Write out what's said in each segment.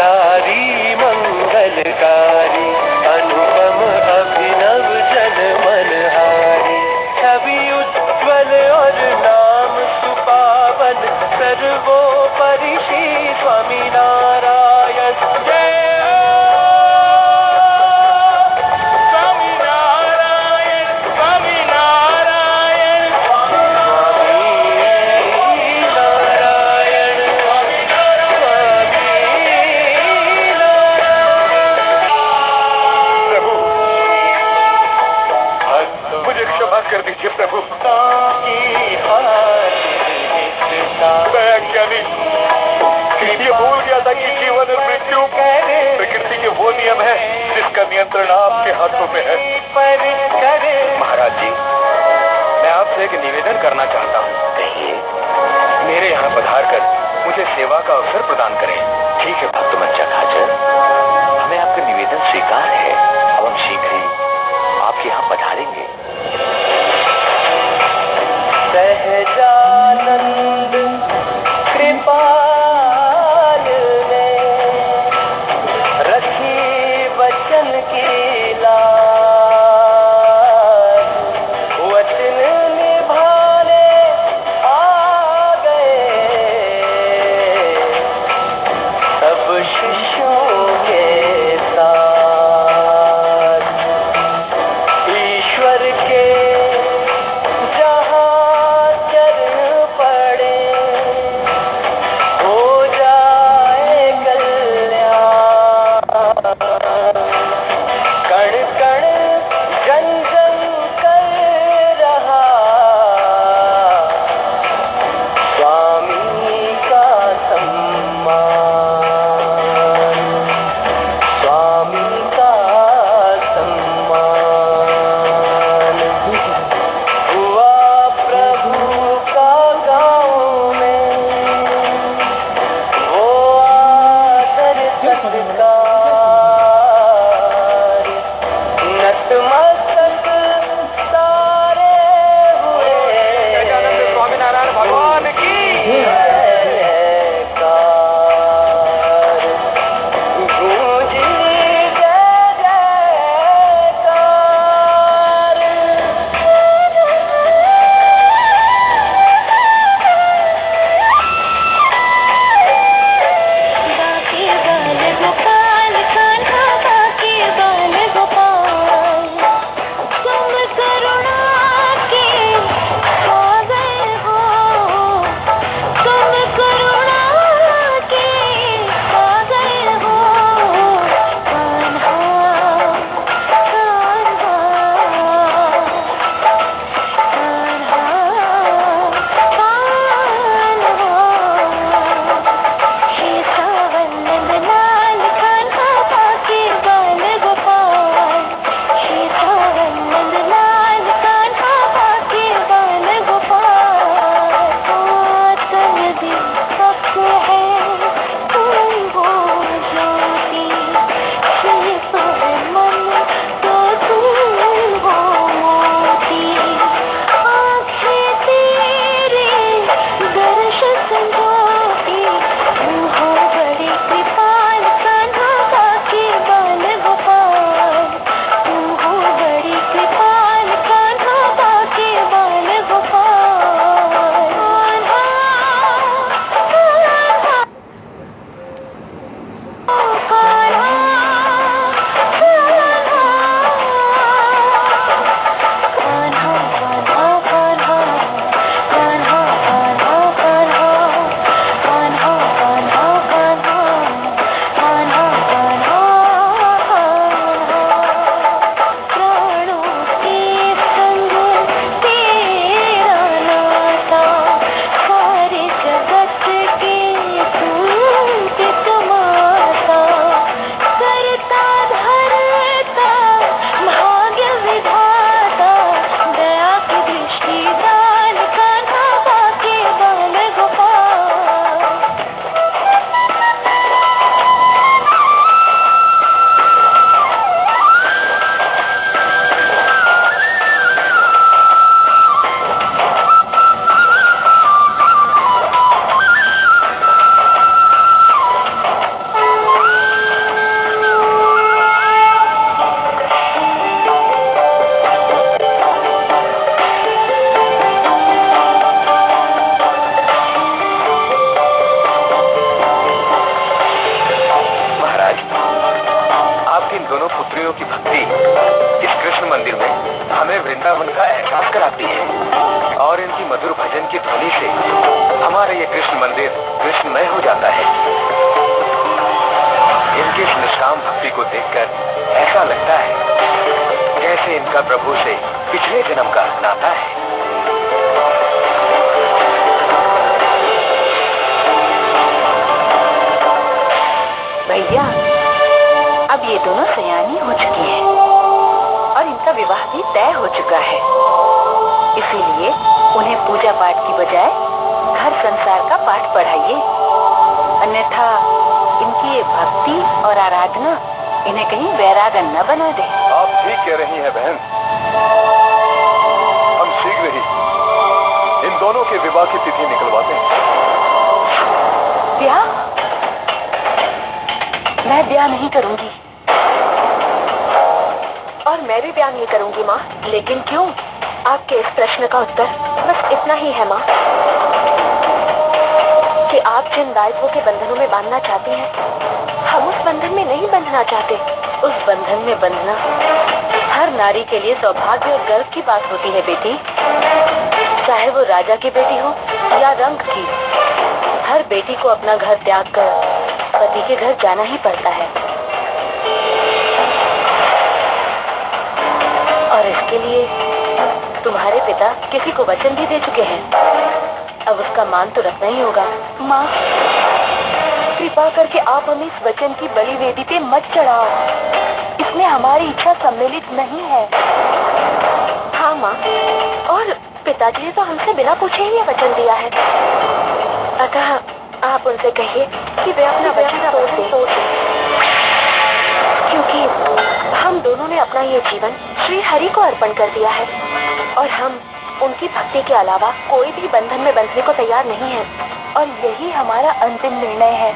हितकारी मंगलकारी, अनुपम अभिनव जन मनहारी। छवि उज्ज्वल और नाम सुपावन, सर्वोपरि श्री स्वामी नारायण। जय स्वामी नारायण, स्वामी नारायण, स्वामी नारायण, स्वामी प्रभु मुझे क्षमा कर दीजिए प्रभु। मैं अज्ञानी ये भूल गया था कि जीवन और मृत्यु प्रकृति के वो नियम है जिसका नियंत्रण आपके हाथों में है। महाराज जी, मैं आपसे एक निवेदन करना चाहता हूँ। कहिए। मेरे यहाँ पधार कर मुझे सेवा का अवसर प्रदान करें। ठीक है भक्त बच्चा खाचर, हमें आपका निवेदन स्वीकार है। अब हम शीघ्र ही आपके यहाँ पधारेंगे। सहजानंद कृपाल ने रखी वचन की लाज, वचन निभाने आ गए पुत्रियों की भक्ति इस कृष्ण मंदिर में हमें वृंदावन का एहसास कराती है और इनकी मधुर भजन की ध्वनि से हमारा ये कृष्ण मंदिर कृष्णमय हो जाता है। इनकी इस निष्काम भक्ति को देखकर ऐसा लगता है जैसे इनका प्रभु से पिछले जन्म का नाता है। भैया, अब ये दोनों सयानी हो चुकी हैं और इनका विवाह भी तय हो चुका है। इसीलिए उन्हें पूजा पाठ की बजाय घर संसार का पाठ पढ़ाइए, अन्यथा इनकी ये भक्ति और आराधना इन्हें कहीं वैरागन न बना दे। आप ठीक कह रही हैं बहन। हम शीघ्र ही इन दोनों के विवाह की तिथि निकलवाते हैं। ब्याह? मैं ब्याह नहीं करूंगी और मैं भी ब्याह नहीं करूंगी माँ। लेकिन क्यों? आपके इस प्रश्न का उत्तर बस इतना ही है माँ कि आप जिन दायित्वों के बंधनों में बांधना चाहती हैं, हम उस बंधन में नहीं बंधना चाहते। उस बंधन में बंधना हर नारी के लिए सौभाग्य और गर्व की बात होती है बेटी, चाहे वो राजा की बेटी हो या रंग की। हर बेटी को अपना घर त्याग कर पति के घर जाना ही पड़ता है और इसके लिए तुम्हारे पिता किसी को वचन भी दे चुके हैं। अब उसका मान तो रखना ही होगा। माँ, कृपा करके आप हमें इस वचन की बड़ी वेदी पे मत चढ़ाओ। इसमें हमारी इच्छा सम्मिलित नहीं है। हाँ माँ, और पिताजी ने तो हमसे बिना पूछे ही ये वचन दिया है। अतः आप उनसे कहिए कि वे अपना वचन तोड़ दें, क्योंकि हम दोनों ने अपना ये जीवन श्री हरि को अर्पण कर दिया है और हम उनकी भक्ति के अलावा कोई भी बंधन में बंधने को तैयार नहीं है और यही हमारा अंतिम निर्णय है।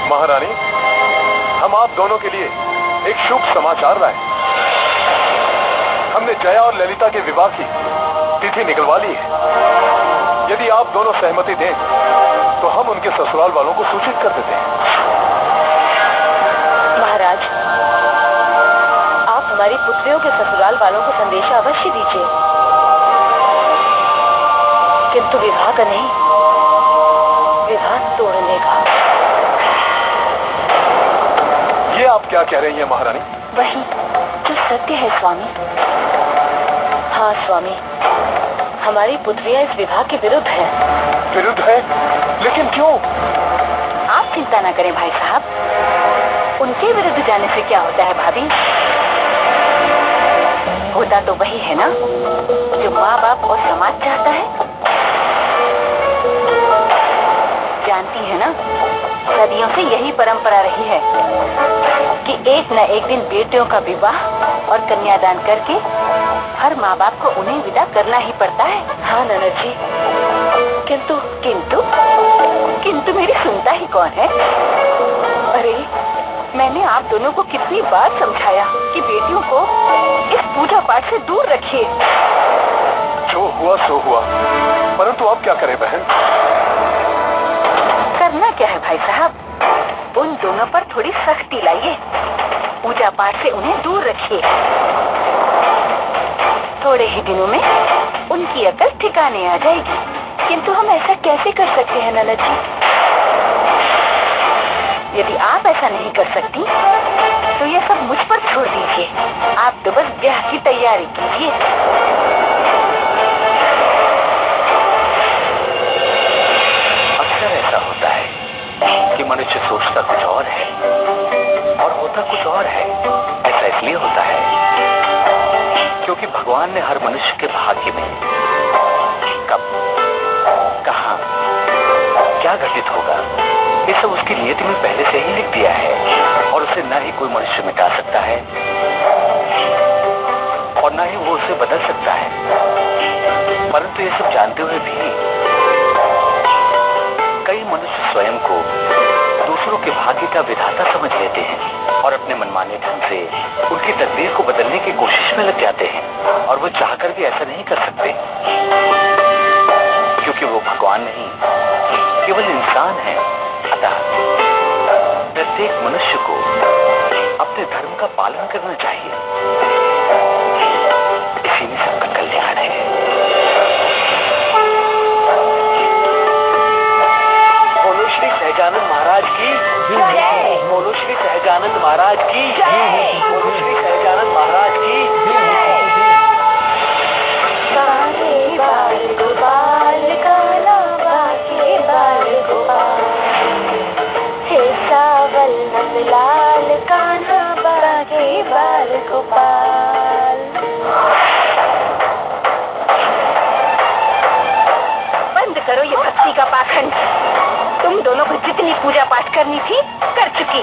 महारानी, हम आप दोनों के लिए एक शुभ समाचार लाए। हमने जया और ललिता के विवाह की तिथि निकलवा ली है। यदि आप दोनों सहमति दें तो हम उनके ससुराल वालों को सूचित कर देते हैं। महाराज, आप हमारी पुत्रियों के ससुराल वालों को संदेशा अवश्य दीजिए, किंतु विवाह का नहीं, विवाह तोड़ने का। ये आप क्या कह रही हैं महारानी? वही जो सत्य है स्वामी। हाँ स्वामी, हमारी पुत्रियां इस विवाह के विरुद्ध है। विरुद्ध है? लेकिन क्यों? आप चिंता न करें भाई साहब, उनके विरुद्ध जाने से क्या होता है भाभी? होता तो वही है ना जो माँ बाप और समाज चाहता है। जानती है ना, सदियों से यही परंपरा रही है कि एक न एक दिन बेटियों का विवाह और कन्यादान करके हर माँ बाप को उन्हें विदा करना ही पड़ता है। हाँ ननद जी, किंतु किंतु किंतु मेरी सुनता ही कौन है? अरे, मैंने आप दोनों को कितनी बार समझाया कि बेटियों को इस पूजा पाठ से दूर रखिए। जो हुआ सो हुआ, परंतु अब क्या करें बहन? करना क्या है भाई साहब, उन दोनों पर थोड़ी सख्ती लाइए, पूजा पाठ से उन्हें दूर रखिए। थोड़े ही दिनों में उनकी अकल ठिकाने आ जाएगी। किंतु हम ऐसा कैसे कर सकते हैं ननद जी? यदि आप ऐसा नहीं कर सकती तो ये सब मुझ पर छोड़ दीजिए। आप तो बस ब्याह की तैयारी कीजिए। अक्सर ऐसा होता है कि मनुष्य सोचता कुछ और है और होता कुछ और है। ऐसा इसलिए होता है क्योंकि भगवान ने हर मनुष्य के भाग्य में कब, कहां, क्या घटित होगा, ये सब उसकी नियति में पहले से ही लिख दिया है और उसे ना ही कोई मनुष्य मिटा सकता है और ना ही वो उसे बदल सकता है। परंतु ये सब जानते हुए भी कई मनुष्य स्वयं को दूसरों के भाग्य का विधाता समझ लेते हैं और अपने मनमाने ढंग से उनकी तकदीर को बदलने की कोशिश में लग जाते हैं, और वो चाहकर भी ऐसा नहीं कर सकते, क्योंकि वो भगवान नहीं, केवल इंसान है। अतः प्रत्येक मनुष्य को अपने धर्म का पालन करना चाहिए, इसी में सबका कल्याण है। बोलो श्री सहजानंद महाराज की जय। बोलो श्री सहजानंद महाराज की जय। बोलो श्री सहजानंद महाराज की जय। बाके बाल गोपाल काना, बाके बाल गोपाल, हे सावल नंदलाल कान्हा, बाके बाल गोपाल। बंद करो ये भक्ति का पाखंड। तुम दोनों को जितनी पूजा पाठ करनी थी कर चुकी,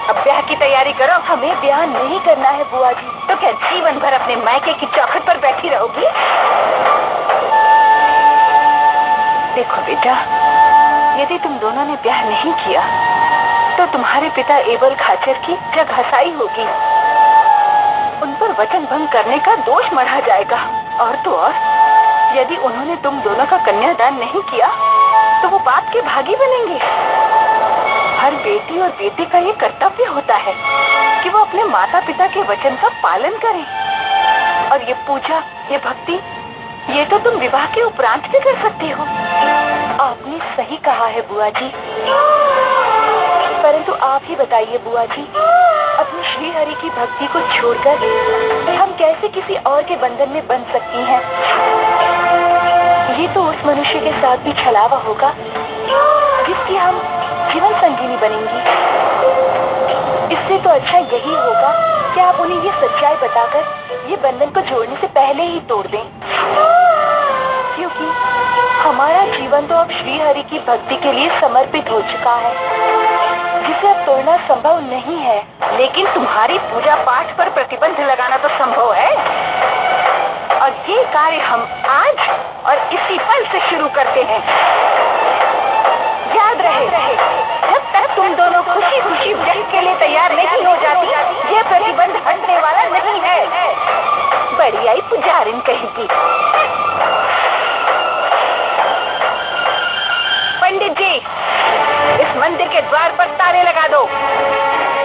अब ब्याह की तैयारी करो। हमें ब्याह नहीं करना है बुआ जी। तो क्या जीवन भर अपने मायके की चौखट पर बैठी रहोगी? देखो बेटा, यदि तुम दोनों ने ब्याह नहीं किया तो तुम्हारे पिता एबल खाचर की जग हसाई होगी, उन पर वचन भंग करने का दोष मढ़ा जाएगा। और तो और यदि उन्होंने तुम दोनों का कन्यादान नहीं किया तो वो बात के भागी बनेंगे। हर बेटी और बेटे का ये कर्तव्य होता है कि वो अपने माता पिता के वचन का पालन करें। और ये पूजा, ये भक्ति, ये तो तुम विवाह के उपरांत भी कर सकते हो। आपने सही कहा है बुआ जी, परंतु आप ही बताइए बुआ जी, अपनी श्री हरि की भक्ति को छोड़कर हम कैसे किसी और के बंधन में बंध सकती हैं? ये तो उस मनुष्य के साथ भी छलावा होगा जिसकी हम जीवन संगिनी बनेंगी। इससे तो अच्छा यही होगा कि आप उन्हें ये सच्चाई बताकर ये बंधन को जोड़ने से पहले ही तोड़ दें, क्योंकि हमारा जीवन तो अब श्री हरि की भक्ति के लिए समर्पित हो चुका है, जिसे अब तोड़ना संभव नहीं है। लेकिन तुम्हारी पूजा पाठ पर प्रतिबंध लगाना तो संभव है, और ये कार्य हम आज और इसी पल से शुरू करते हैं। याद रहे, जब तक तुम दोनों खुशी खुशी ब्याह के लिए तैयार नहीं हो जाती, ये प्रतिबंध हटने वाला नहीं है। बड़ी आई पुजारिन कहेगी। पंडित जी, इस मंदिर के द्वार पर ताले लगा दो,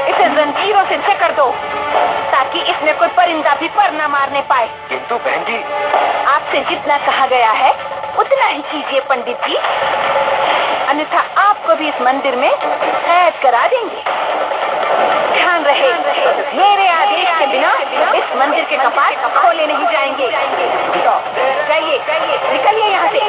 इसे जंजीरों से जकड़ दो, ताकि इसमें कोई परिंदा भी पर न मारने पाए। किंतु बहन जी, आपसे जितना कहा गया है उतना ही कीजिए पंडित जी, अन्यथा आपको भी इस मंदिर में कैद करा देंगे। ध्यान रहे, मेरे आदेश के बिना इस मंदिर के कपाट खोले नहीं जाएंगे। जाइए, निकलिए यहाँ से।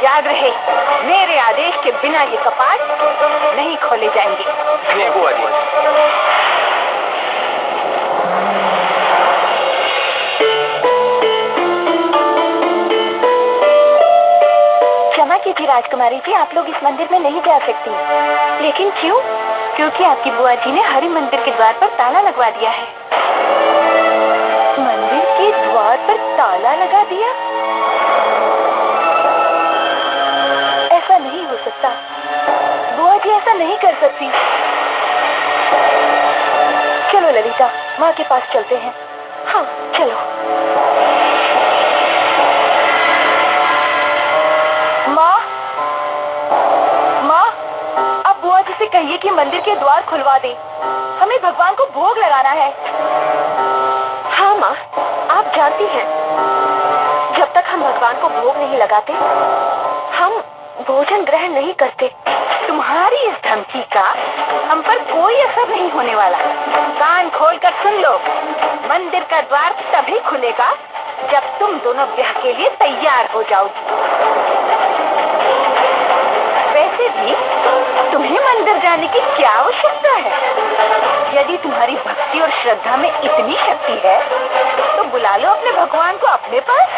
याद रहे, मेरे आदेश के बिना ये कपाट नहीं खोले जाएंगे। जी बुआ जी। क्षमा कीजिए राजकुमारी जी, आप लोग इस मंदिर में नहीं जा सकती। लेकिन क्यों? क्योंकि आपकी बुआ जी ने हरि मंदिर के द्वार पर ताला लगवा दिया है। मंदिर के द्वार पर ताला लगा दिया? ऐसा नहीं हो सकता, बुआ जी ऐसा नहीं कर सकती। चलो ललिता, माँ के पास चलते हैं। हाँ चलो। माँ, आप बुआ जी से कहिए कि मंदिर के द्वार खुलवा दे, हमें भगवान को भोग लगाना है। हाँ माँ, आप जानती हैं, जब तक हम भगवान को भोग नहीं लगाते हम भोजन ग्रहण नहीं करते। तुम्हारी इस धमकी का हम पर कोई असर नहीं होने वाला। कान खोलकर सुन लो, मंदिर का द्वार तभी खुलेगा जब तुम दोनों ब्याह के लिए तैयार हो जाओगी। वैसे भी तुम्हें मंदिर जाने की क्या आवश्यकता है? तुम्हारी भक्ति और श्रद्धा में इतनी शक्ति है तो बुला लो अपने भगवान को अपने पास।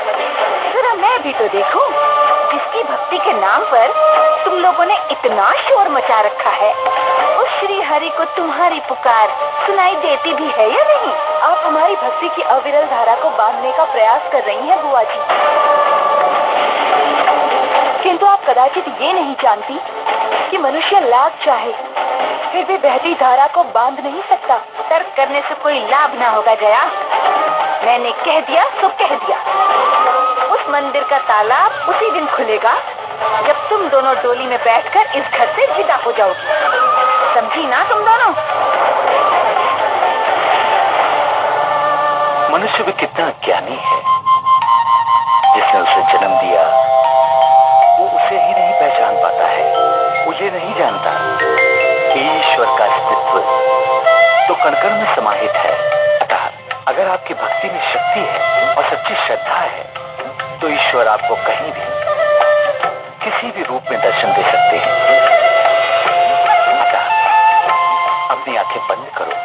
जरा मैं भी तो देखूं, जिसकी भक्ति के नाम पर तुम लोगों ने इतना शोर मचा रखा है, उस श्री हरि को तुम्हारी पुकार सुनाई देती भी है या नहीं? आप हमारी भक्ति की अविरल धारा को बांधने का प्रयास कर रही हैं बुआ जी, किंतु आप कदाचित ये नहीं जानती कि मनुष्य लाख चाहे फिर भी बहती धारा को बांध नहीं सकता। तर्क करने से कोई लाभ ना होगा जया, मैंने कह दिया तो कह दिया। उस मंदिर का तालाब उसी दिन खुलेगा जब तुम दोनों डोली में बैठकर इस घर से विदा हो जाओगी, समझी ना तुम दोनों? मनुष्य भी कितना ज्ञानी है, जिसने उसे जन्म दिया वो उसे ही नहीं पहचान पाता है। वो ये नहीं जानता कि ईश्वर का अस्तित्व तो कण-कण में समाहित है। अतः अगर आपकी भक्ति में शक्ति है और सच्ची श्रद्धा है तो ईश्वर आपको कहीं भी किसी भी रूप में दर्शन दे सकते हैं। अतः अपनी आंखें बंद करो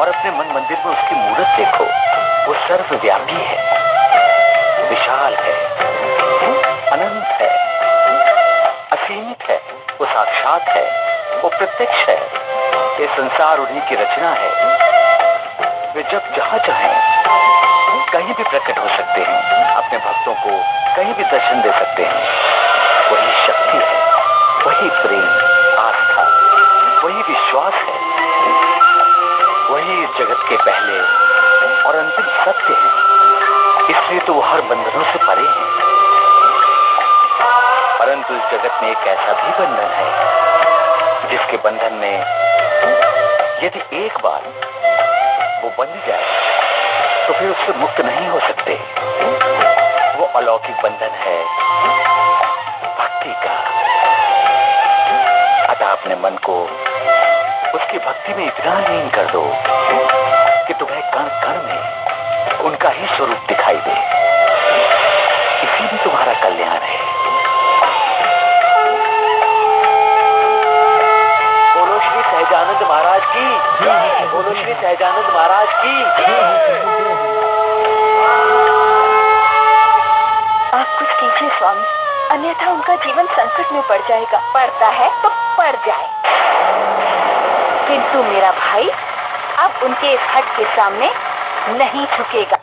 और अपने मन मंदिर में उसकी मूर्त देखो। वो सर्वव्यापी है, विशाल है, अनंत है, असीमित है, वो साक्षात है, वो प्रत्यक्ष है। ये संसार उन्हीं की रचना है। वे जब जहां चाहें कहीं भी प्रकट हो सकते हैं, अपने भक्तों को कहीं भी दर्शन दे सकते हैं। वही शक्ति है, वही प्रेम, आस्था, वही विश्वास है, वही इस जगत के पहले और अंतिम सत्य है। इसलिए तो वो हर बंधनों से परे है। परंतु इस जगत में एक ऐसा भी बंधन है जिसके बंधन में यदि एक बार वो बंध जाए तो फिर उससे मुक्त नहीं हो सकते। वो अलौकिक बंधन है भक्ति का। अतः अपने मन को उसकी भक्ति में इतना लीन कर दो कि तुम्हें कण कण में उनका ही स्वरूप दिखाई दे। इसी में तुम्हारा कल्याण है। बोलो श्री सहजानंद महाराज की जय। बोलो श्री सहजानंद महाराज की जय। आप कुछ कीजिए स्वामी, अन्यथा उनका जीवन संकट में पड़ जाएगा। पड़ता है तो पड़ जाए, किंतु मेरा भाई अब उनके इस हट के सामने नहीं झुकेगा।